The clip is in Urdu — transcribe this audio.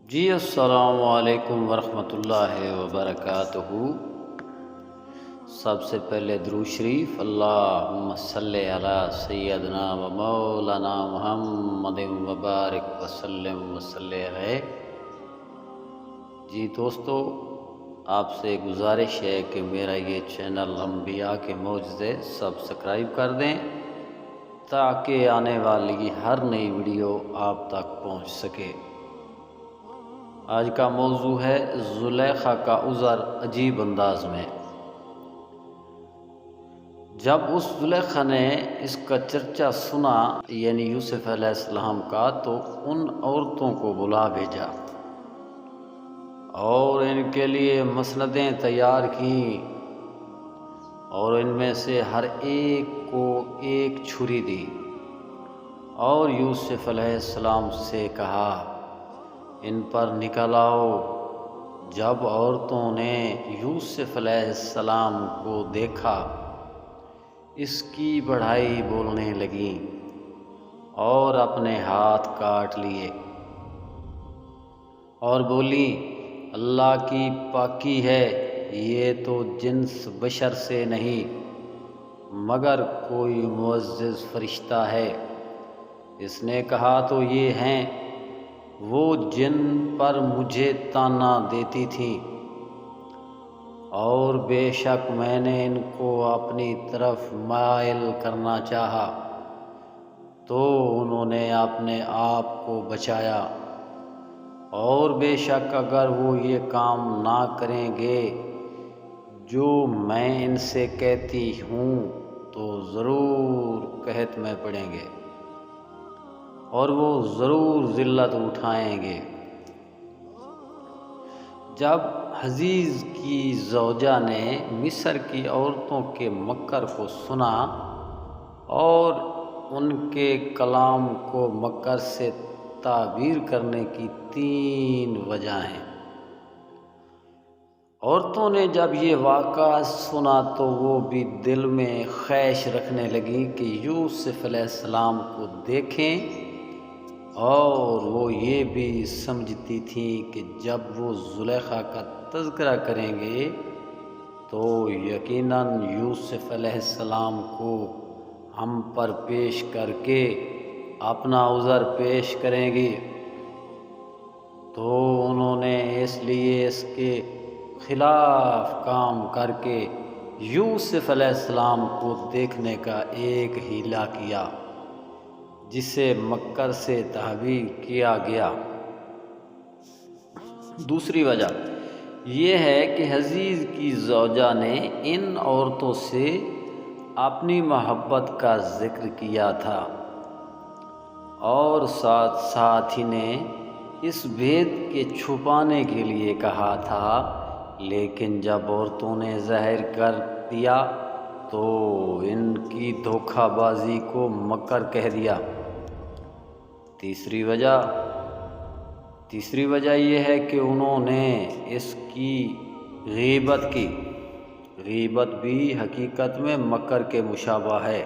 جی السلام علیکم ورحمۃ اللہ وبرکاتہ۔ سب سے پہلے درود شریف، اللہم صلی علی سیدنا و مولانا محمد وبارک وسلم وصلی علیہ۔ جی دوستو، آپ سے گزارش ہے کہ میرا یہ چینل انبیاء کے معجزے سبسکرائب کر دیں تاکہ آنے والی ہر نئی ویڈیو آپ تک پہنچ سکے۔ آج کا موضوع ہے زلیخا کا عذر عجیب انداز میں۔ جب اس زلیخا نے اس کا چرچا سنا، یعنی یوسف علیہ السلام کا، تو ان عورتوں کو بلا بھیجا اور ان کے لیے مسندیں تیار کیں اور ان میں سے ہر ایک کو ایک چھری دی اور یوسف علیہ السلام سے کہا، ان پر نکل آؤ۔ جب عورتوں نے یوسف علیہ السلام کو دیکھا، اس کی بڑائی بولنے لگیں اور اپنے ہاتھ کاٹ لیے اور بولی، اللہ کی پاکی ہے، یہ تو جنس بشر سے نہیں مگر کوئی معزز فرشتہ ہے۔ اس نے کہا، تو یہ ہیں وہ جن پر مجھے طعنہ دیتی تھیں، اور بے شک میں نے ان کو اپنی طرف مائل کرنا چاہا تو انہوں نے اپنے آپ کو بچایا، اور بے شک اگر وہ یہ کام نہ کریں گے جو میں ان سے کہتی ہوں تو ضرور قحط میں پڑیں گے اور وہ ضرور ذلت اٹھائیں گے۔ جب حزیز کی زوجہ نے مصر کی عورتوں کے مکر کو سنا اور ان کے کلام کو مکر سے تعبیر کرنے کی 3 وجہ ہیں۔ عورتوں نے جب یہ واقعہ سنا تو وہ بھی دل میں خیش رکھنے لگی کہ یوسف علیہ السلام کو دیکھیں، اور وہ یہ بھی سمجھتی تھیں کہ جب وہ زلیخا کا تذکرہ کریں گے تو یقیناً یوسف علیہ السلام کو ہم پر پیش کر کے اپنا عذر پیش کریں گی، تو انہوں نے اس لیے اس کے خلاف کام کر کے یوسف علیہ السلام کو دیکھنے کا ایک ہیلا کیا جسے مکر سے تعبیر کیا گیا۔ دوسری وجہ یہ ہے کہ حزیز کی زوجہ نے ان عورتوں سے اپنی محبت کا ذکر کیا تھا اور ساتھ ساتھ ہی نے اس بھید کے چھپانے کے لیے کہا تھا، لیکن جب عورتوں نے ظاہر کر دیا تو ان کی دھوکہ بازی کو مکر کہہ دیا۔ تیسری وجہ یہ ہے کہ انہوں نے اس کی غیبت کی۔ غیبت بھی حقیقت میں مکر کے مشابہ ہے۔